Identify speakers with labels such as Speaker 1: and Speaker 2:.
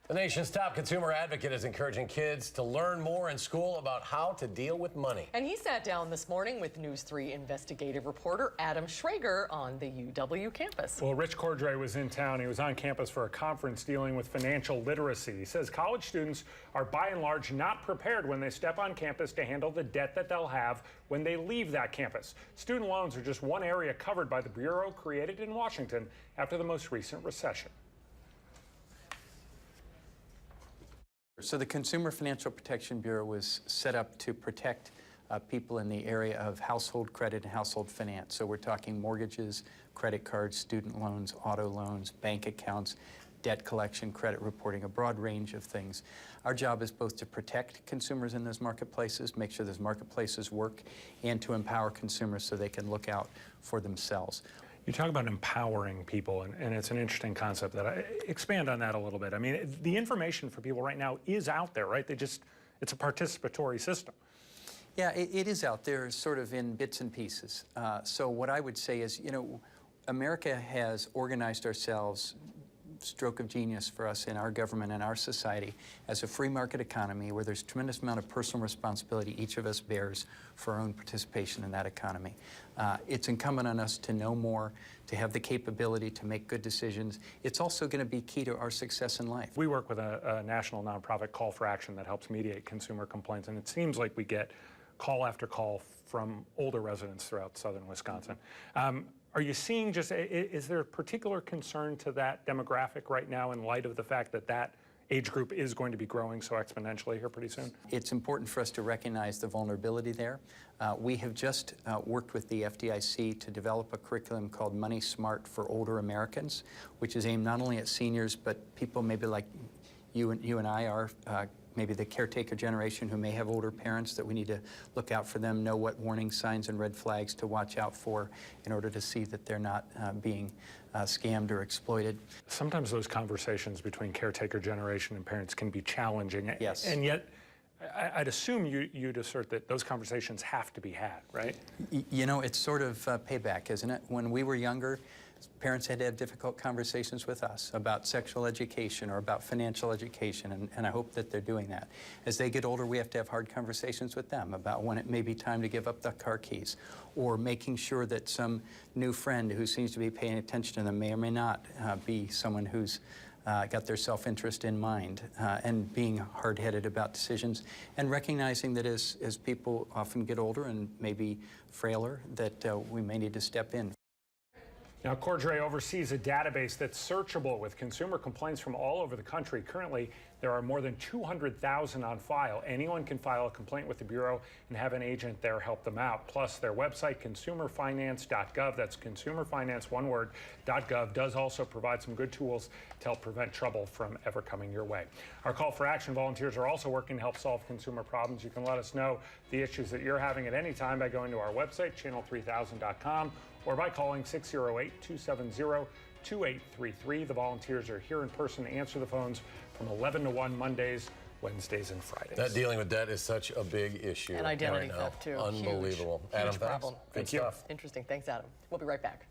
Speaker 1: The nation's top consumer advocate is encouraging kids to learn more in school about how to deal with money.
Speaker 2: And he sat down this morning with News 3 investigative reporter Adam Schrager on the UW campus.
Speaker 3: Well, Rich Cordray was in town. He was on campus for a conference dealing with financial literacy. He says college students are by and large not prepared when they step on campus to handle the debt that they'll have when they leave that campus. Student loans are just one area covered by the bureau created in Washington after the most recent recession.
Speaker 4: So the Consumer Financial Protection Bureau was set up to protect people in the area of household credit and household finance. So we're talking mortgages, credit cards, student loans, auto loans, bank accounts, debt collection, credit reporting, a broad range of things. Our job is both to protect consumers in those marketplaces, make sure those marketplaces work, and to empower consumers so they can look out for themselves.
Speaker 3: You talk about empowering people, and it's an interesting concept. Expand on that a little bit. I mean, the information for people right now is out there, right? It's a participatory system.
Speaker 4: Yeah, it is out there sort of in bits and pieces. So what I would say is, you know, America has organized ourselves, stroke of genius for us in our government and our society, as a free market economy where there's a tremendous amount of personal responsibility each of us bears for our own participation in that economy. It's incumbent on us to know more, to have the capability to make good decisions. It's also going to be key to our success in life.
Speaker 3: We work with a national nonprofit, Call for Action, that helps mediate consumer complaints, and it seems like we get call after call from older residents throughout southern Wisconsin. Are you seeing is there a particular concern to that demographic right now in light of the fact that that age group is going to be growing so exponentially here pretty soon?
Speaker 4: It's important for us to recognize the vulnerability there. We have just worked with the FDIC to develop a curriculum called Money Smart for Older Americans, which is aimed not only at seniors, but people maybe like you and I are, maybe the caretaker generation who may have older parents, that we need to look out for them, know what warning signs and red flags to watch out for in order to see that they're not being scammed or exploited.
Speaker 3: Sometimes those conversations between caretaker generation and parents can be challenging.
Speaker 4: Yes.
Speaker 3: And yet, I'd assume you'd assert that those conversations have to be had, right?
Speaker 4: You know, it's sort of payback, isn't it? When we were younger, parents had to have difficult conversations with us about sexual education or about financial education, and I hope that they're doing that. As they get older, we have to have hard conversations with them about when it may be time to give up the car keys, or making sure that some new friend who seems to be paying attention to them may or may not be someone who's got their self-interest in mind, and being hard-headed about decisions, and recognizing that as people often get older and maybe frailer, that we may need to step in.
Speaker 3: Now, Cordray oversees a database that's searchable with consumer complaints from all over the country. Currently, there are more than 200,000 on file. Anyone can file a complaint with the Bureau and have an agent there help them out. Plus, their website, consumerfinance.gov, that's consumerfinance, one word, .gov, does also provide some good tools to help prevent trouble from ever coming your way. Our Call for Action volunteers are also working to help solve consumer problems. You can let us know the issues that you're having at any time by going to our website, channel3000.com, or by calling 608-270-2833. The volunteers are here in person to answer the phones from 11 to 1 Mondays, Wednesdays, and Fridays.
Speaker 1: That dealing with debt is such a big issue.
Speaker 2: And identity theft, too.
Speaker 1: Unbelievable.
Speaker 2: Huge
Speaker 1: Adam,
Speaker 2: problem.
Speaker 1: thanks. Good stuff.
Speaker 2: Interesting. Thanks, Adam. We'll be right back.